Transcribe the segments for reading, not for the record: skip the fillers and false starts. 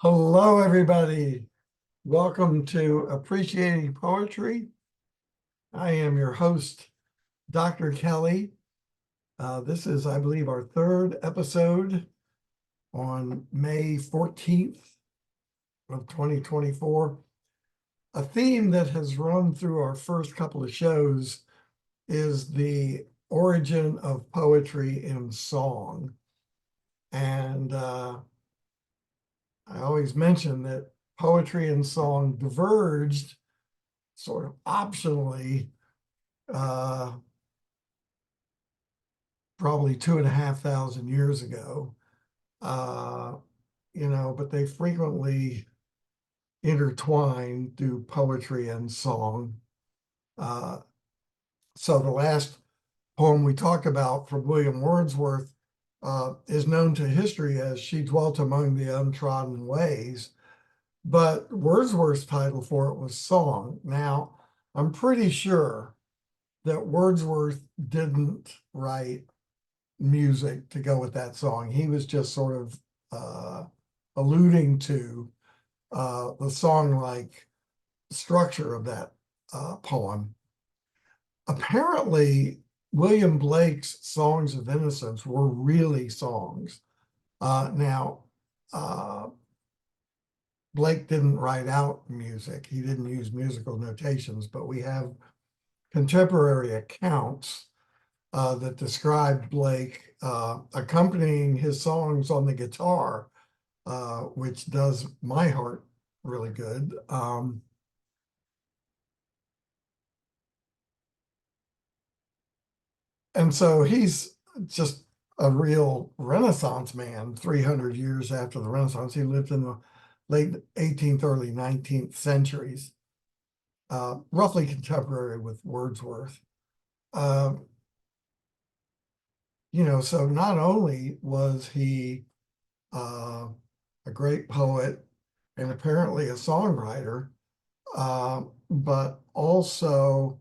Hello, everybody. Welcome to Appreciating Poetry. I am your host, Dr. Kelly. This is, I believe, our third episode on May 14th of 2024. A theme that has run through our first couple of shows is the origin of poetry in song. And I always mention that poetry and song diverged sort of optionally, uh, probably 2,500 years ago, uh, but they frequently intertwine through poetry and song. Uh, so the last poem we talked about from William Wordsworth is known to history as She Dwelt Among the Untrodden Ways, but Wordsworth's title for it was Song. Now, I'm pretty sure that Wordsworth didn't write music to go with that song. He was just sort of alluding to the song-like structure of that poem. Apparently, William Blake's Songs of Innocence were really songs. Now, Blake didn't write out music. He didn't use musical notations, but we have contemporary accounts that described Blake accompanying his songs on the guitar, which does my heart really good. And so he's just a real Renaissance man, 300 years after the Renaissance. He lived in the late 18th, early 19th centuries, roughly contemporary with Wordsworth. Uh, so not only was he a great poet and apparently a songwriter, but also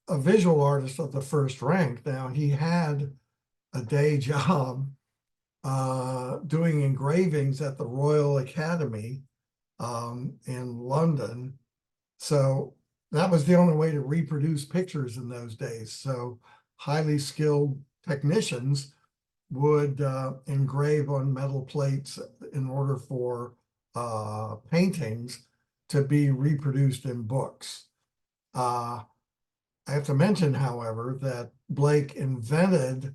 a visual artist of the first rank. Now, he had a day job doing engravings at the Royal Academy in London. So that was the only way to reproduce pictures in those days. So highly skilled technicians would engrave on metal plates in order for paintings to be reproduced in books. I have to mention, however, that Blake invented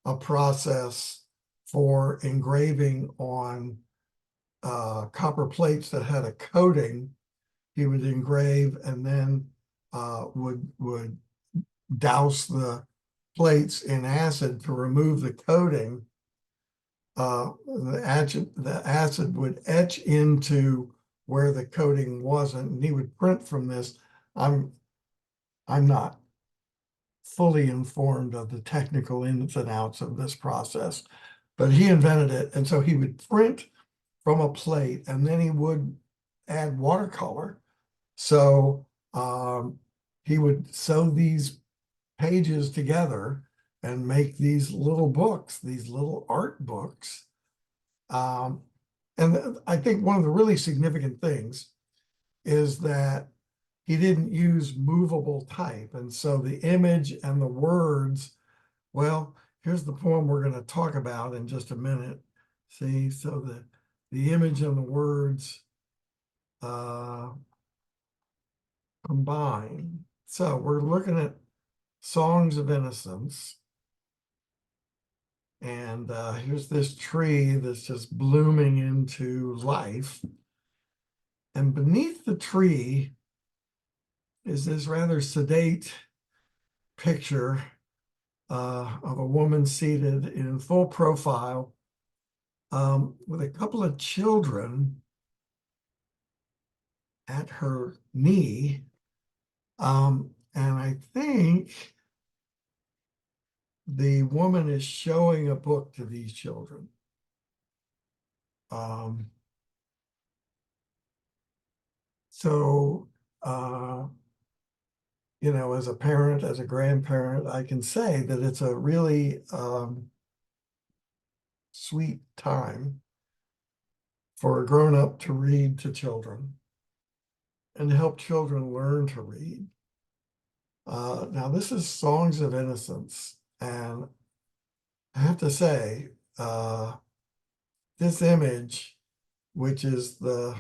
a process for engraving on copper plates that had a coating. He would engrave and then would douse the plates in acid to remove the coating. The acid would etch into where the coating wasn't, and he would print from this. I'm not fully informed of the technical ins and outs of this process, but he invented it. And so he would print from a plate and then he would add watercolor. So he would sew these pages together and make these little books, these little art books. And I think one of the really significant things is that he didn't use movable type. And so the image and the words, well, here's the poem we're going to talk about in just a minute. See, so the image and the words combine. So we're looking at Songs of Innocence. And here's this tree that's just blooming into life. And beneath the tree is this rather sedate picture of a woman seated in full profile with a couple of children at her knee. And I think the woman is showing a book to these children. So, as a parent, as a grandparent, I can say that it's a really sweet time. for a grown-up to read to children and help children learn to read. Now, this is Songs of Innocence, and I have to say, this image, which is the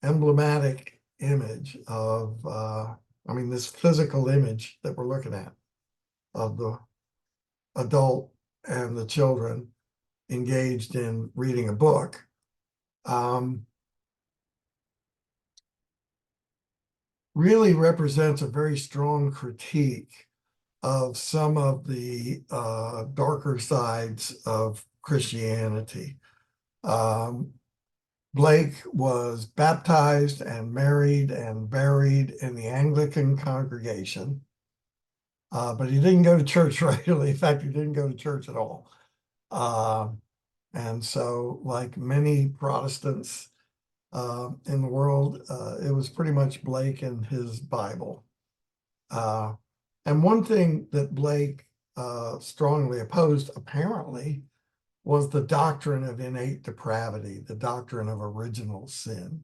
emblematic image of, this physical image that we're looking at of the adult and the children engaged in reading a book, really represents a very strong critique of some of the darker sides of Christianity. Blake was baptized and married and buried in the Anglican congregation, but he didn't go to church regularly. In fact, he didn't go to church at all. And so, like many Protestants in the world, it was pretty much Blake and his Bible. And one thing that Blake strongly opposed, apparently, was the doctrine of innate depravity, the doctrine of original sin.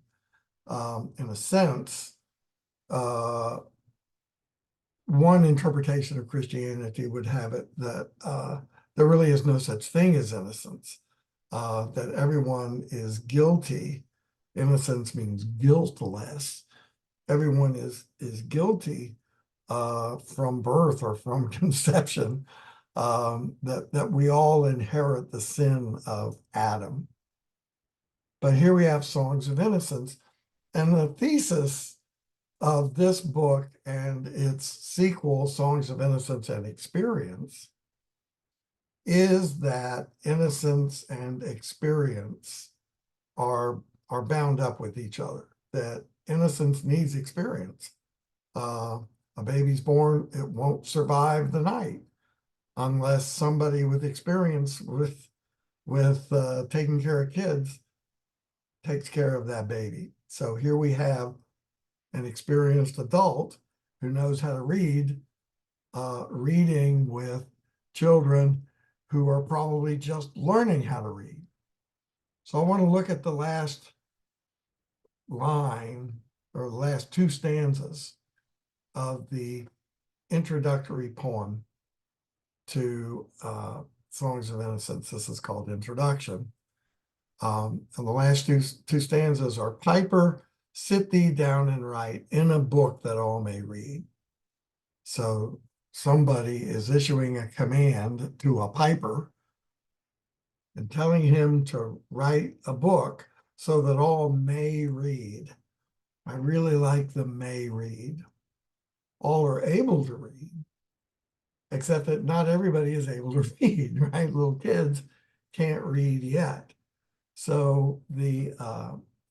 In a sense, one interpretation of Christianity would have it that there really is no such thing as innocence, that everyone is guilty. Innocence means guiltless. Everyone is guilty from birth or from conception, that we all inherit the sin of Adam. But here we have Songs of Innocence, and the thesis of this book and its sequel, Songs of Innocence and Experience, is that innocence and experience are bound up with each other, that innocence needs experience. A baby's born, it won't survive the night unless somebody with experience with taking care of kids takes care of that baby. So here we have an experienced adult who knows how to read, reading with children who are probably just learning how to read. So I want to look at the last line or the last two stanzas of the introductory poem to Songs of Innocence. This is called Introduction. And the last two stanzas are, Piper, sit thee down and write in a book that all may read. So somebody is issuing a command to a piper and telling him to write a book so that all may read. I really like the may read. All are able to read, except that not everybody is able to read, right? Little kids can't read yet. So the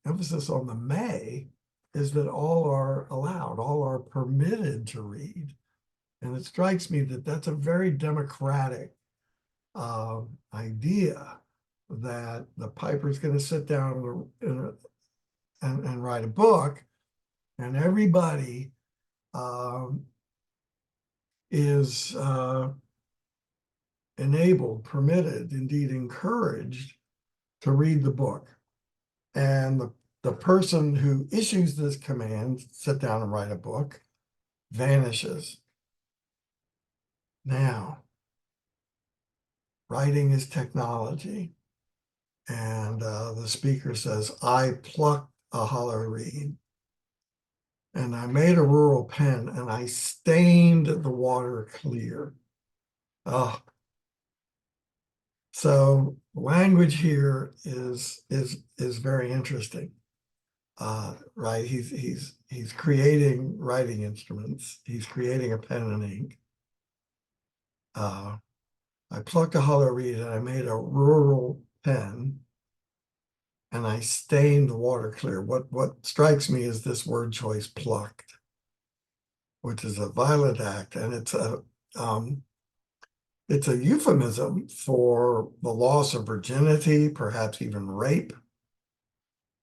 emphasis on the may is that all are allowed, all are permitted to read. And it strikes me that that's a very democratic idea, that the piper's going to sit down and write a book, and everybody is enabled, permitted, indeed encouraged to read the book. And the person who issues this command, sit down and write a book, vanishes. Now, writing is technology. And the speaker says, I plucked a hollow reed and I made a rural pen and I stained the water clear. Oh, so language here is very interesting, right? He's creating writing instruments. He's creating a pen and ink. I plucked a hollow reed and I made a rural pen and I stained the water clear. What strikes me is this word choice, plucked, which is a violent act, and it's a euphemism for the loss of virginity, perhaps even rape.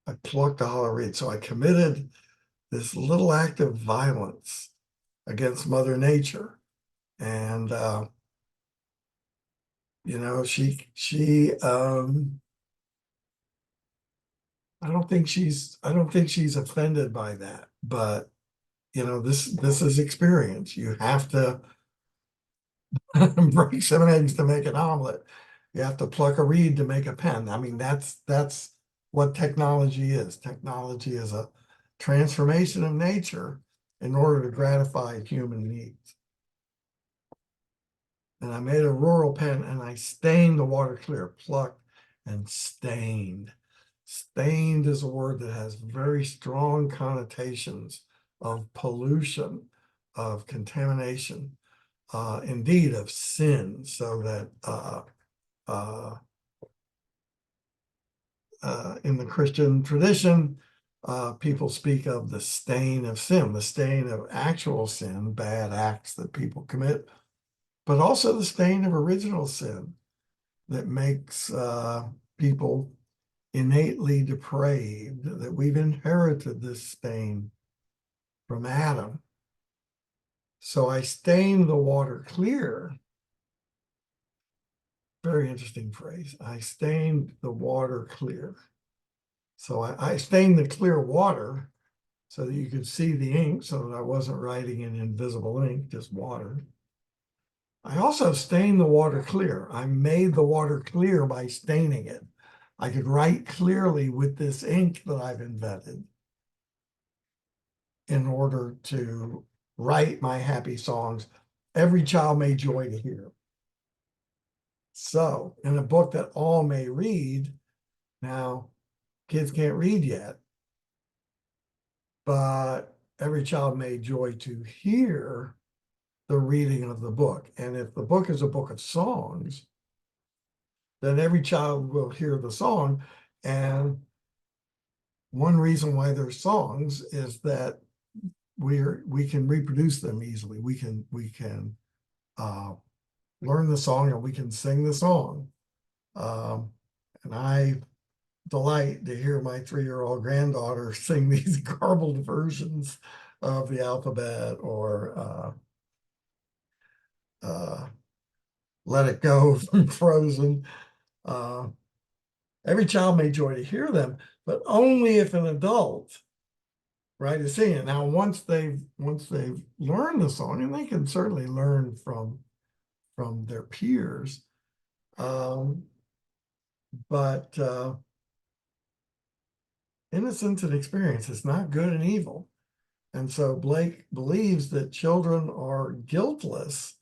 I plucked a hollow reed, so I committed this little act of violence against Mother Nature, and she I don't think she's offended by that, but this is experience. You have to break some eggs to make an omelet. You have to pluck a reed to make a pen. I mean, that's what technology is. Technology is a transformation of nature in order to gratify human needs. And I made a rural pen and I stained the water clear, plucked and stained. Stained is a word that has very strong connotations of pollution, of contamination, indeed of sin, so that uh, in the Christian tradition, people speak of the stain of sin, the stain of actual sin, bad acts that people commit, but also the stain of original sin that makes people innately depraved, that we've inherited this stain from Adam. So I stained the water clear. Very interesting phrase. I stained the water clear. So I stained the clear water so that you could see the ink, so that I wasn't writing in invisible ink, just water. I also stained the water clear. I made the water clear by staining it. I could write clearly with this ink that I've invented in order to write my happy songs. Every child may joy to hear. So in a book that all may read, now kids can't read yet, but every child may joy to hear the reading of the book. And if the book is a book of songs, then every child will hear the song. And one reason why there's songs is that we can reproduce them easily. We can learn the song and we can sing the song. And I delight to hear my 3-year-old granddaughter sing these garbled versions of the alphabet, or Let It Go from Frozen. Every child may joy to hear them, but only if an adult, right, is singing it. Now, once they've learned the song, and they can certainly learn from their peers, but innocence and experience is not good and evil. And so Blake believes that children are guiltless,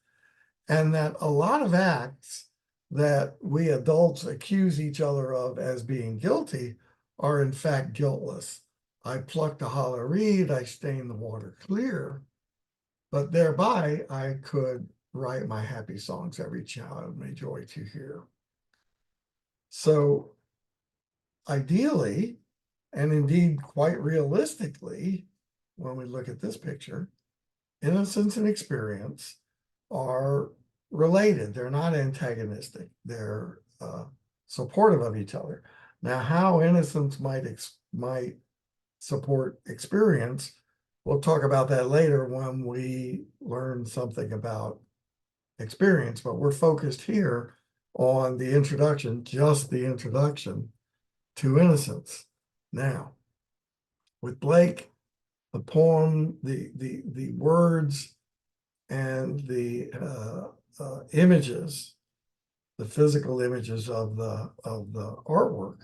and that a lot of acts that we adults accuse each other of as being guilty are in fact guiltless. I plucked a hollow reed, I stained the water clear, but thereby I could write my happy songs every child may joy to hear. So ideally, and indeed quite realistically, when we look at this picture, innocence and experience are related. They're not antagonistic. They're supportive of each other. Now, how innocence might support experience, we'll talk about that later when we learn something about experience, but we're focused here on the introduction, just the introduction to innocence. Now, with Blake, the poem, the words, and the images, the physical images of the artwork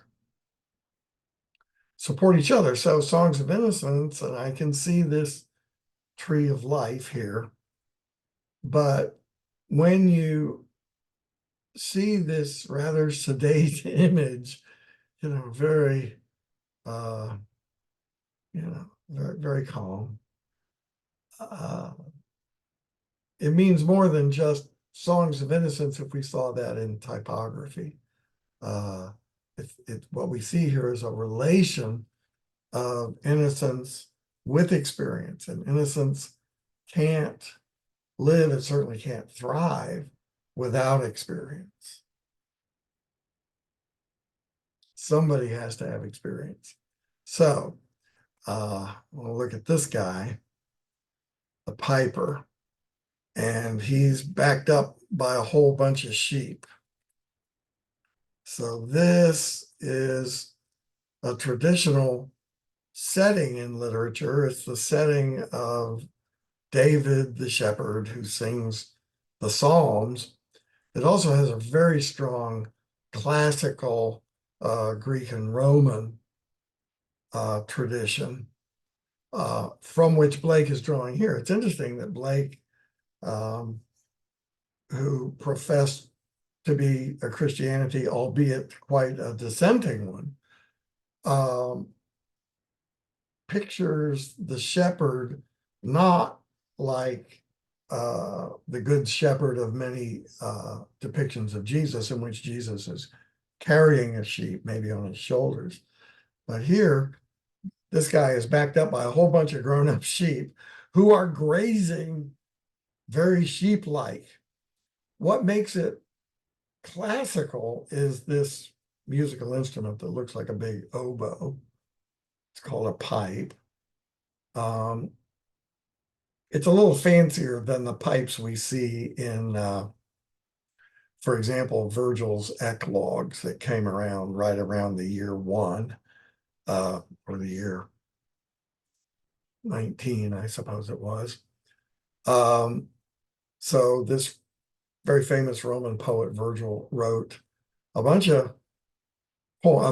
support each other. So Songs of Innocence, and I can see this tree of life here, but when you see this rather sedate image, very, very, very calm, it means more than just Songs of Innocence if we saw that in typography. What we see here is a relation of innocence with experience, and innocence can't live, it certainly can't thrive without experience. Somebody has to have experience. So we'll look at this guy, the piper, and he's backed up by a whole bunch of sheep. So this is a traditional setting in literature. It's the setting of David the shepherd who sings the Psalms. It also has a very strong classical Greek and Roman tradition from which Blake is drawing here. It's interesting that Blake, who professed to be a Christianity, albeit quite a dissenting one, pictures the shepherd not like the good shepherd of many depictions of Jesus, in which Jesus is carrying a sheep, maybe on his shoulders. But here, this guy is backed up by a whole bunch of grown-up sheep who are grazing very sheep-like. What makes it classical is this musical instrument that looks like a big oboe. It's called a pipe. It's a little fancier than the pipes we see in, for example, Virgil's eclogues that came around right around the year 1, or the year 19, I suppose it was. So this very famous Roman poet Virgil wrote a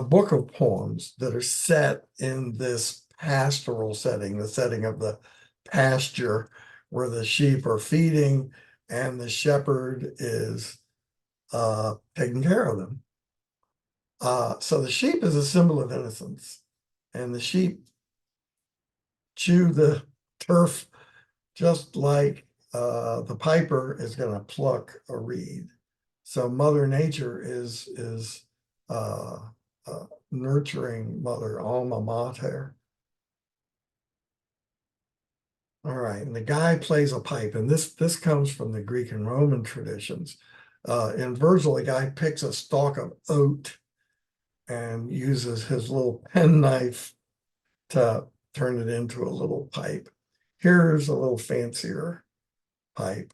book of poems that are set in this pastoral setting, the setting of the pasture where the sheep are feeding and the shepherd is taking care of them. So the sheep is a symbol of innocence, and the sheep chew the turf just like the piper is going to pluck a reed. So Mother Nature is nurturing Mother Alma Mater. All right, and the guy plays a pipe, and this comes from the Greek and Roman traditions. In Virgil, the guy picks a stalk of oat and uses his little penknife to turn it into a little pipe. Here's a little fancier pipe.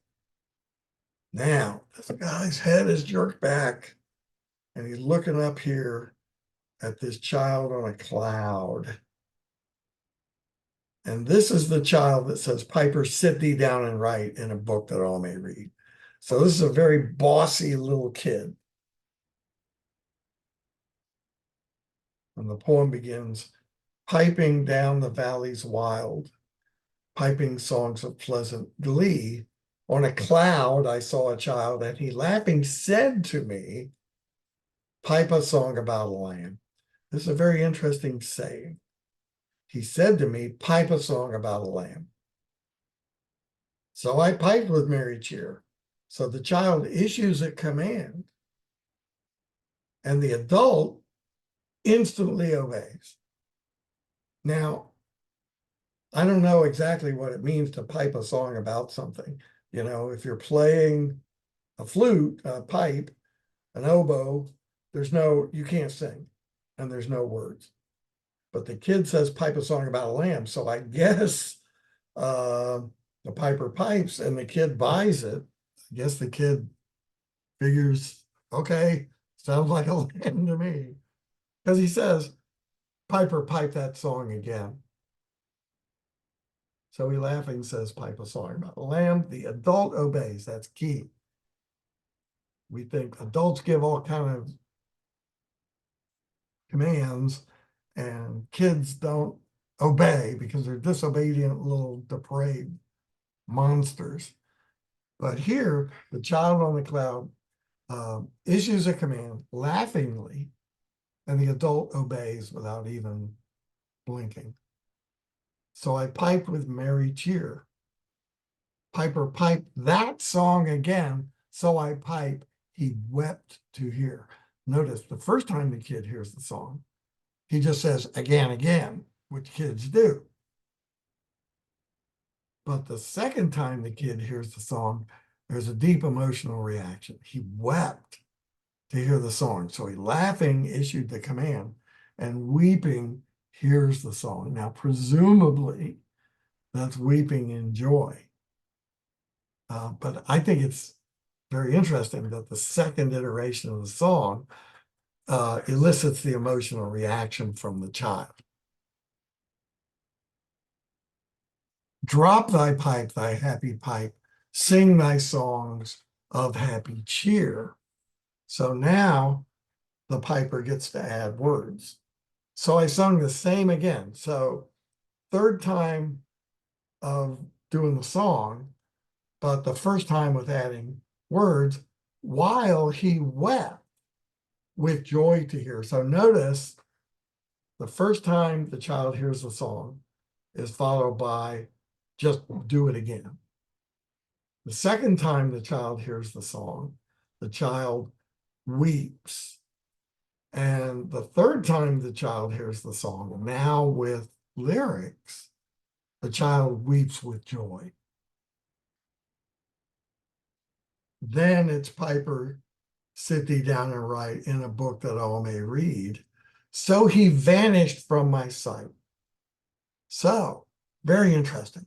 Now, this guy's head is jerked back, and he's looking up here at this child on a cloud. And this is the child that says, Piper, sit thee down and write in a book that all may read. So this is a very bossy little kid. And the poem begins, piping down the valleys wild, piping songs of pleasant glee. On a cloud I saw a child, and he laughing said to me, pipe a song about a lamb. This is a very interesting saying. He said to me, pipe a song about a lamb. So I piped with merry cheer. So the child issues a command, and the adult instantly obeys. Now, I don't know exactly what it means to pipe a song about something. You know, if you're playing a flute, a pipe, an oboe, you can't sing, and there's no words. But the kid says pipe a song about a lamb. So I guess the piper pipes and the kid buys it. I guess the kid figures, okay, sounds like a lamb to me. Because he says, piper, pipe that song again. So he laughing says, pipe a song about a lamb. The adult obeys. That's key. We think adults give all kind of commands, and kids don't obey because they're disobedient little depraved monsters. But here, the child on the cloud issues a command laughingly, and the adult obeys without even blinking. So I piped with merry cheer. Piper piped that song again, so I pipe, he wept to hear. Notice the first time the kid hears the song, he just says again, again, which kids do. But the second time the kid hears the song, there's a deep emotional reaction. He wept to hear the song. So he laughing issued the command, and weeping hears the song. Now, presumably, that's weeping in joy. But I think it's very interesting that the second iteration of the song elicits the emotional reaction from the child. Drop thy pipe, thy happy pipe, sing thy songs of happy cheer. So now the piper gets to add words. So I sung the same again. So third time of doing the song, but the first time with adding words while he wept with joy to hear. So notice the first time the child hears the song is followed by just do it again. The second time the child hears the song, the child weeps. And the third time the child hears the song, now with lyrics, the child weeps with joy. Then it's Piper, sit thee down and write in a book that all may read. So he vanished from my sight. So, very interesting.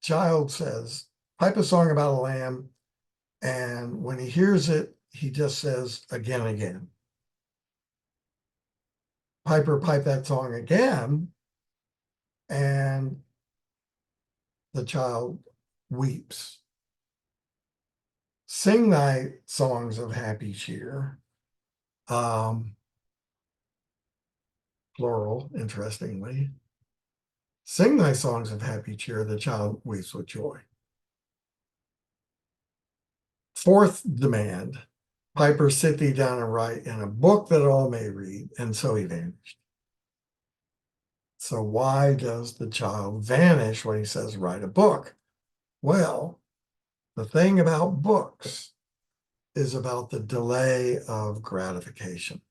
Child says, pipe a song about a lamb, and when he hears it, he just says again, again. Piper pipe that song again, and the child weeps. Sing thy songs of happy cheer, plural, interestingly. Sing thy songs of happy cheer, the child weeps with joy. Fourth demand, Piper, sit thee down and write in a book that all may read, and so he vanished. So why does the child vanish when he says write a book? Well, the thing about books is about the delay of gratification,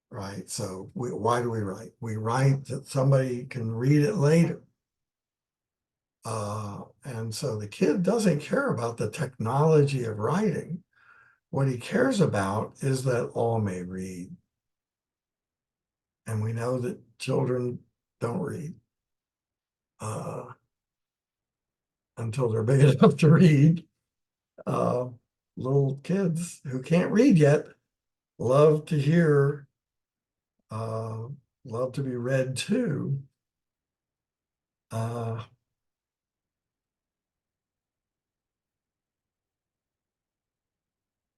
right? So why do we write? We write that somebody can read it later. And so the kid doesn't care about the technology of writing. What he cares about is that all may read. And we know that children don't read until they're big enough to read. Little kids who can't read yet love to hear, love to be read to. Uh,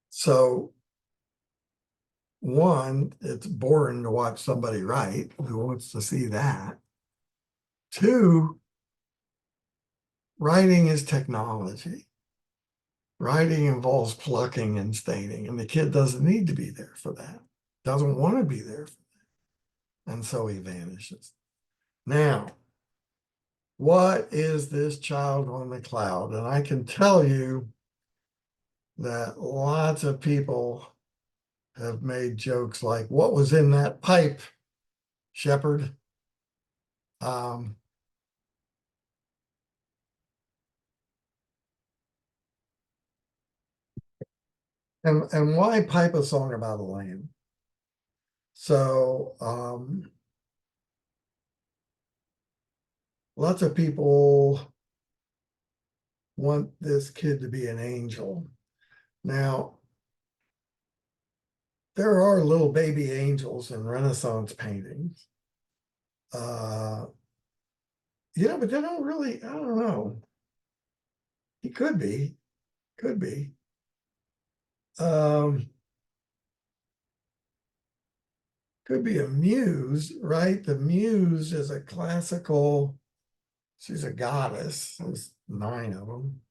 so one, it's boring to watch somebody write. Who wants to see that? Two, writing is technology. Writing involves plucking and staining, and the kid doesn't need to be there for that. Doesn't want to be there for that. And so he vanishes. Now, what is this child on the cloud? And I can tell you that lots of people have made jokes like, what was in that pipe, Shepherd? Um, and why pipe a song about a lamb? So lots of people want this kid to be an angel. Now, there are little baby angels in Renaissance paintings. Uh, but they don't really, I don't know. He could be. Um, could be a muse, right? The muse is a classical, she's a goddess. There's 9 of them.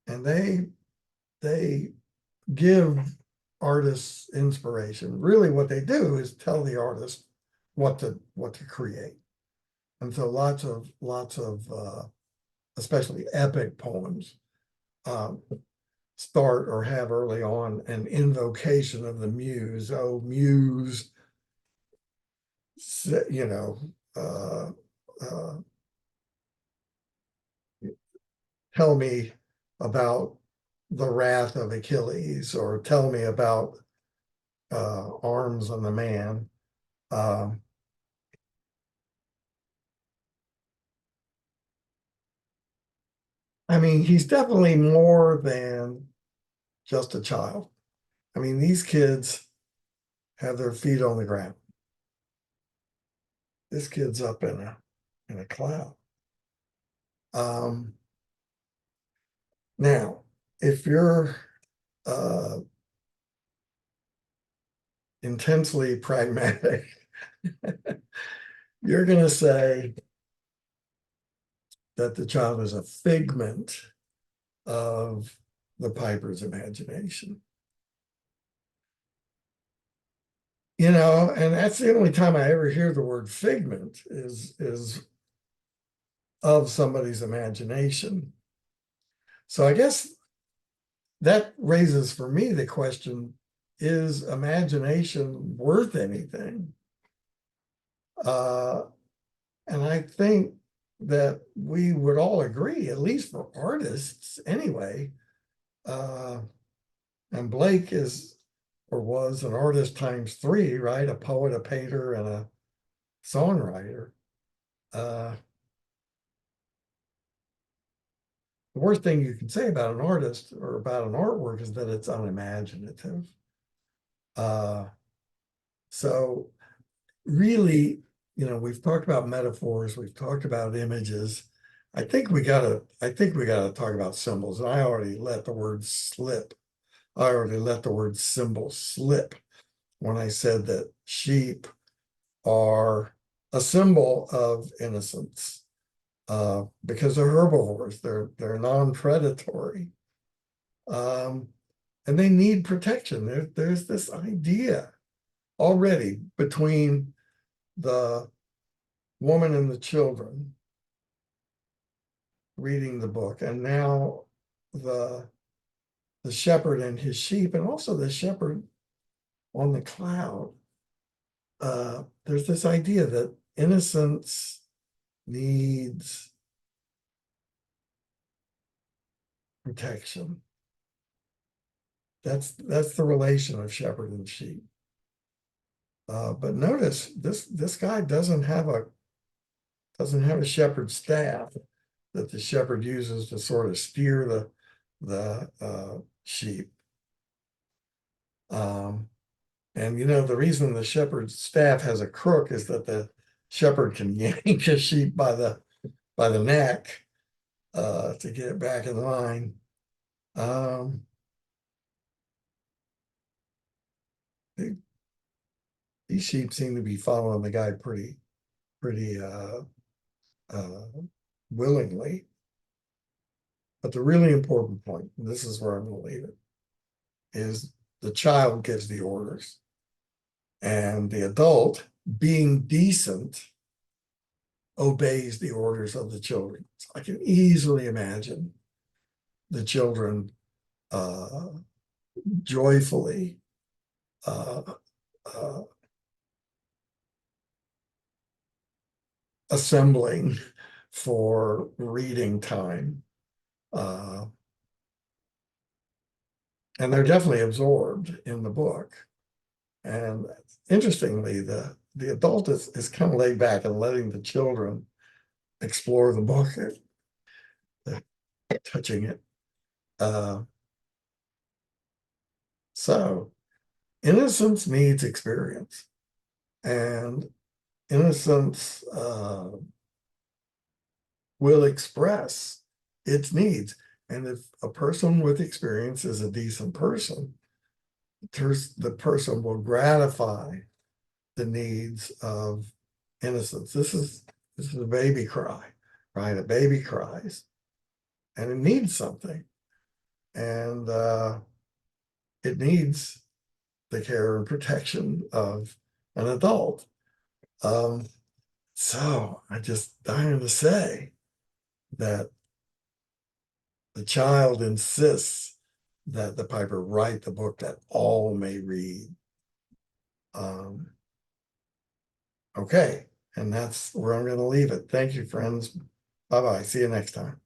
And they give artists inspiration. Really what they do is tell the artist what to create. And so lots of especially epic poems um, start or have early on an invocation of the muse. Oh, muse, you know, uh, uh, tell me about the wrath of Achilles, or tell me about arms on the man. Um, I mean, he's definitely more than just a child. I mean, these kids have their feet on the ground. This kid's up in a cloud. Um, Now, if you're uh, intensely pragmatic, you're going to say that the child is a figment of the piper's imagination. You know, and that's the only time I ever hear the word figment is of somebody's imagination. So I guess that raises for me the question, is imagination worth anything? And I think that we would all agree, at least for artists anyway, and Blake is or was an artist times three, right? A poet, a painter, and a songwriter. The worst thing you can say about an artist or about an artwork is that it's unimaginative. Uh, so really, you know, we've talked about metaphors, we've talked about images. I think we gotta talk about symbols. And I already let the word slip. I already let the word symbol slip when I said that sheep are a symbol of innocence because they're herbivores. They're non-predatory, and they need protection. There's this idea already between the woman and the children reading the book, and now the shepherd and his sheep, and also the shepherd on the cloud. There's this idea that innocence needs protection. That's the relation of shepherd and sheep. But notice this guy doesn't have a shepherd's staff that the shepherd uses to sort of steer the sheep. And you know, the reason the shepherd's staff has a crook is that the shepherd can yank a sheep by the neck to get it back in line. These sheep seem to be following the guy pretty uh, willingly. But the really important point, and this is where I'm going to leave it, is the child gives the orders. And the adult, being decent, obeys the orders of the children. So I can easily imagine the children joyfully uh, uh, assembling for reading time. And they're definitely absorbed in the book. And interestingly, the adult is kind of laid back and letting the children explore the book, touching it. So innocence needs experience, and innocence will express its needs. And if a person with experience is a decent person, the person will gratify the needs of innocence. This is a baby cry, right? A baby cries and it needs something. And it needs the care and protection of an adult. So I just dying to say that the child insists that the piper write the book that all may read. Okay, and that's where I'm going to leave it. Thank you, friends. Bye-bye. See you next time.